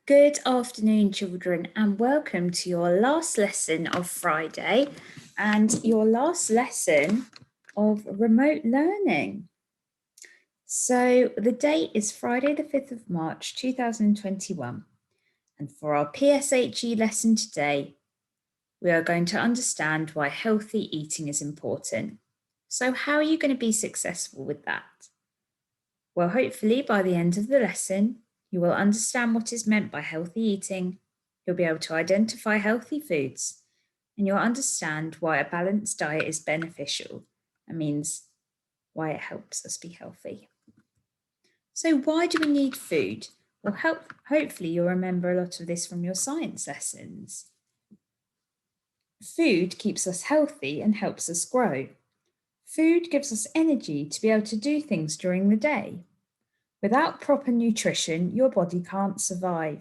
Good afternoon, children, and welcome to your last lesson of Friday and your last lesson of remote learning. So the date is Friday the 5th of March 2021, and for our PSHE lesson today, we are going to understand why healthy eating is important. So how are you going to be successful with that? Well, hopefully by the end of the lesson, you will understand what is meant by healthy eating, you'll be able to identify healthy foods, and you'll understand why a balanced diet is beneficial. That means why it helps us be healthy. So why do we need food? Well, hopefully you'll remember a lot of this from your science lessons. Food keeps us healthy and helps us grow. Food gives us energy to be able to do things during the day. Without proper nutrition, your body can't survive.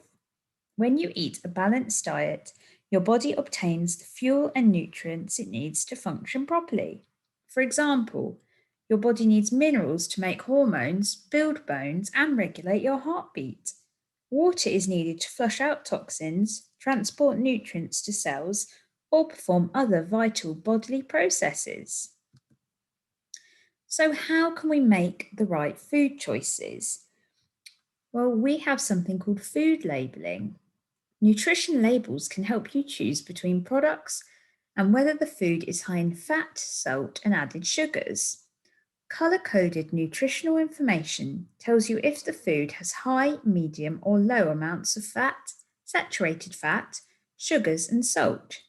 When you eat a balanced diet, your body obtains the fuel and nutrients it needs to function properly. For example, your body needs minerals to make hormones, build bones, and regulate your heartbeat. Water is needed to flush out toxins, transport nutrients to cells, or perform other vital bodily processes. So how can we make the right food choices? Well, we have something called food labeling. Nutrition labels can help you choose between products and whether the food is high in fat, salt, and added sugars. Color-coded nutritional information tells you if the food has high, medium, or low amounts of fat, saturated fat, sugars, and salt.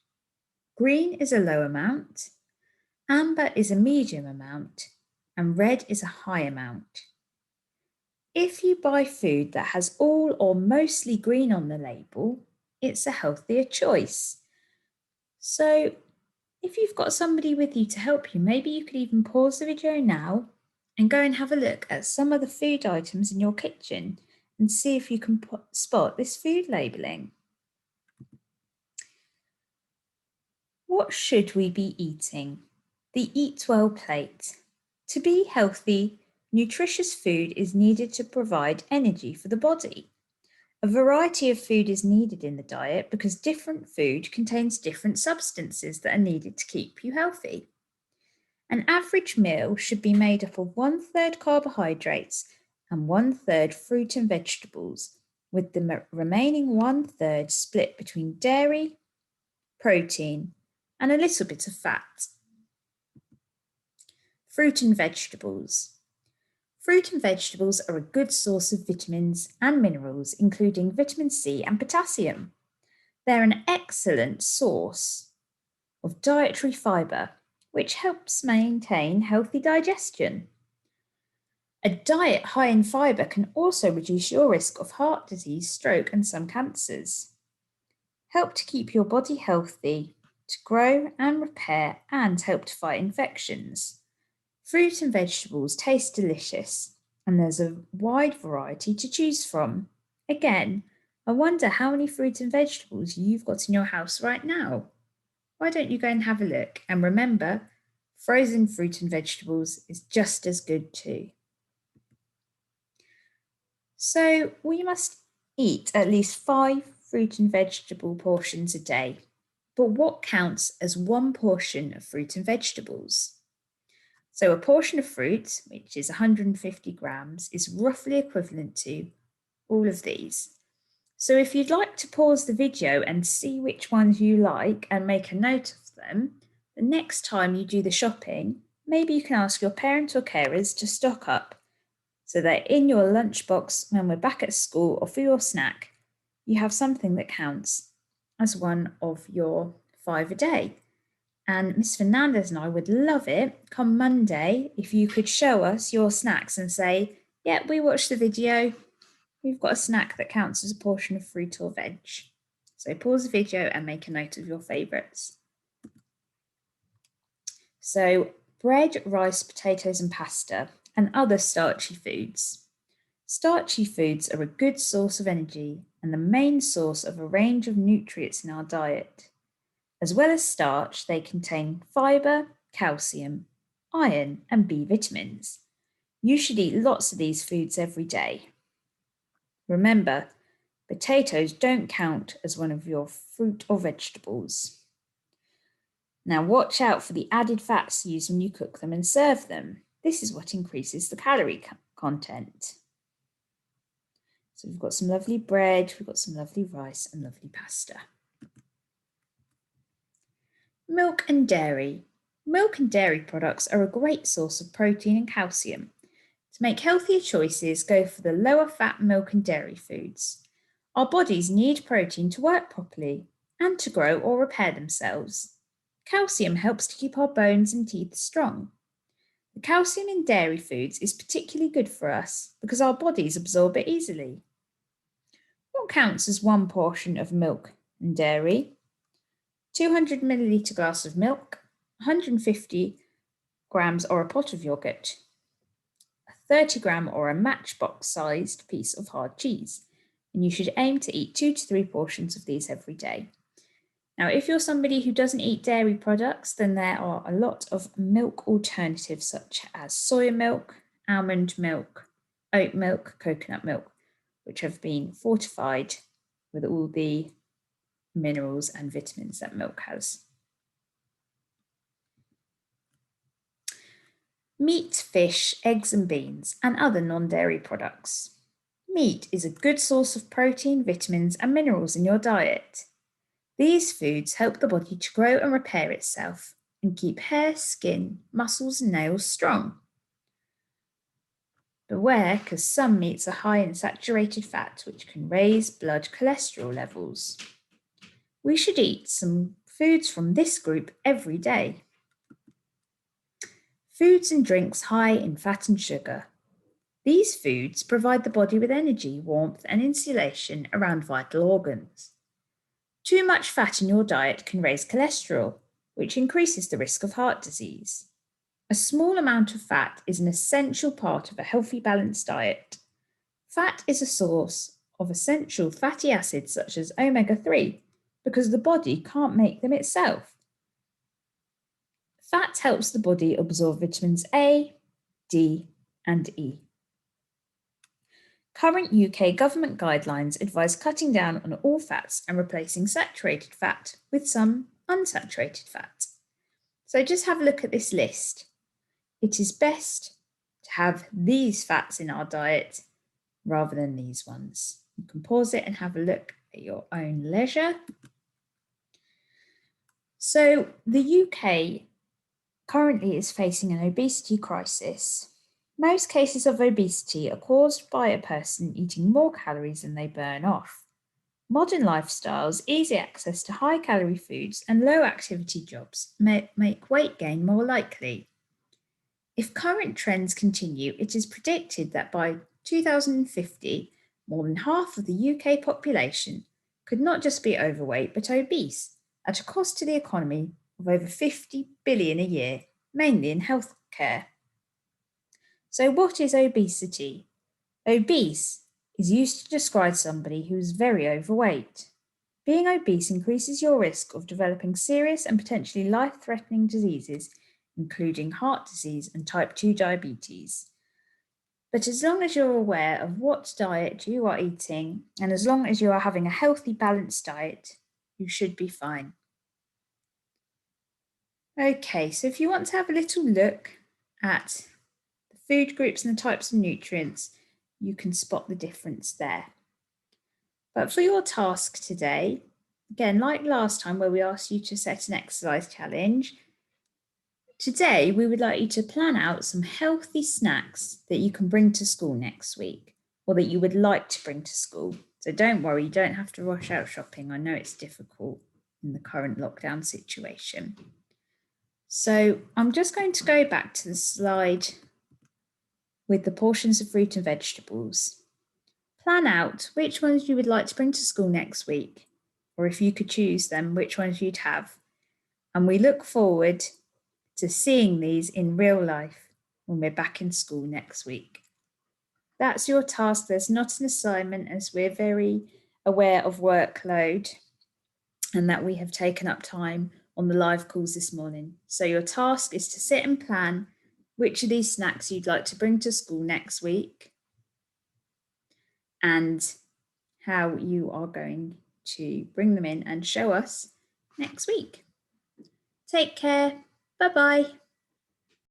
Green is a low amount, amber is a medium amount, and red is a high amount. If you buy food that has all or mostly green on the label, it's a healthier choice. So if you've got somebody with you to help you, maybe you could even pause the video now and go and have a look at some of the food items in your kitchen and see if you can spot this food labeling. What should we be eating? The Eatwell plate. To be healthy, nutritious food is needed to provide energy for the body. A variety of food is needed in the diet because different food contains different substances that are needed to keep you healthy. An average meal should be made up of 1/3 carbohydrates and 1/3 fruit and vegetables, with the remaining 1/3 split between dairy, protein, and a little bit of fat. Fruit and vegetables. Fruit and vegetables are a good source of vitamins and minerals, including vitamin C and potassium. They're an excellent source of dietary fibre, which helps maintain healthy digestion. A diet high in fibre can also reduce your risk of heart disease, stroke, and some cancers. Help to keep your body healthy, to grow and repair, and help to fight infections. Fruit and vegetables taste delicious, and there's a wide variety to choose from. Again, I wonder how many fruit and vegetables you've got in your house right now. Why don't you go and have a look? And remember, frozen fruit and vegetables is just as good too. So we must eat at least 5 fruit and vegetable portions a day. But what counts as one portion of fruit and vegetables? So a portion of fruit, which is 150 grams, is roughly equivalent to all of these. So if you'd like to pause the video and see which ones you like and make a note of them, the next time you do the shopping, maybe you can ask your parent or carers to stock up so that in your lunchbox when we're back at school or for your snack, you have something that counts as one of your 5 a day. And Miss Fernandez and I would love it come Monday if you could show us your snacks and say, yeah, we watched the video. We've got a snack that counts as a portion of fruit or veg. So pause the video and make a note of your favourites. So bread, rice, potatoes and pasta and other starchy foods. Starchy foods are a good source of energy and the main source of a range of nutrients in our diet. As well as starch, they contain fibre, calcium, iron, and B vitamins. You should eat lots of these foods every day. Remember, Potatoes don't count as one of your fruit or vegetables. Now watch out for the added fats used when you cook them and serve them. This is what increases the calorie content. So we've got some lovely bread, we've got some lovely rice and lovely pasta. Milk and dairy. Milk and dairy products are a great source of protein and calcium. To make healthier choices, go for the lower fat milk and dairy foods. Our bodies need protein to work properly and to grow or repair themselves. Calcium helps to keep our bones and teeth strong. The calcium in dairy foods is particularly good for us because our bodies absorb it easily. What counts as one portion of milk and dairy? 200 milliliter glass of milk, 150 grams or a pot of yogurt, a 30 gram or a matchbox sized piece of hard cheese, and you should aim to eat 2 to 3 portions of these every day. Now, if you're somebody who doesn't eat dairy products, then there are a lot of milk alternatives such as soy milk, almond milk, oat milk, coconut milk, which have been fortified with all the minerals and vitamins that milk has. Meat, fish, eggs and beans, and other non-dairy products. Meat is a good source of protein, vitamins and minerals in your diet. These foods help the body to grow and repair itself and keep hair, skin, muscles and nails strong. Beware, because some meats are high in saturated fat, which can raise blood cholesterol levels. We should eat some foods from this group every day. Foods and drinks high in fat and sugar. These foods provide the body with energy, warmth and insulation around vital organs. Too much fat in your diet can raise cholesterol, which increases the risk of heart disease. A small amount of fat is an essential part of a healthy, balanced diet. Fat is a source of essential fatty acids such as omega-3 because the body can't make them itself. Fat helps the body absorb vitamins A, D, and E. Current UK government guidelines advise cutting down on all fats and replacing saturated fat with some unsaturated fat. So just have a look at this list. It is best to have these fats in our diet rather than these ones. You can pause it and have a look at your own leisure. So the UK currently is facing an obesity crisis. Most cases of obesity are caused by a person eating more calories than they burn off. Modern lifestyles, easy access to high-calorie foods, and low-activity jobs make weight gain more likely. If current trends continue, it is predicted that by 2050, more than half of the UK population could not just be overweight but obese, at a cost to the economy of over 50 billion a year, mainly in healthcare. So what is obesity? Obese is used to describe somebody who is very overweight. Being obese increases your risk of developing serious and potentially life-threatening diseases, including heart disease and type 2 diabetes. But as long as you're aware of what diet you are eating, and as long as you are having a healthy, balanced diet, you should be fine. Okay, so if you want to have a little look at the food groups and the types of nutrients, you can spot the difference there. But for your task today, again, like last time where we asked you to set an exercise challenge, today we would like you to plan out some healthy snacks that you can bring to school next week, or that you would like to bring to school. So don't worry, you don't have to rush out shopping. I know it's difficult in the current lockdown situation. So I'm just going to go back to the slide with the portions of fruit and vegetables. Plan out which ones you would like to bring to school next week, or if you could choose them, which ones you'd have. And we look forward to seeing these in real life when we're back in school next week. That's your task. There's not an assignment, as we're very aware of workload and that we have taken up time on the live calls this morning. So your task is to sit and plan which of these snacks you'd like to bring to school next week and how you are going to bring them in and show us next week. Take care. Bye-bye.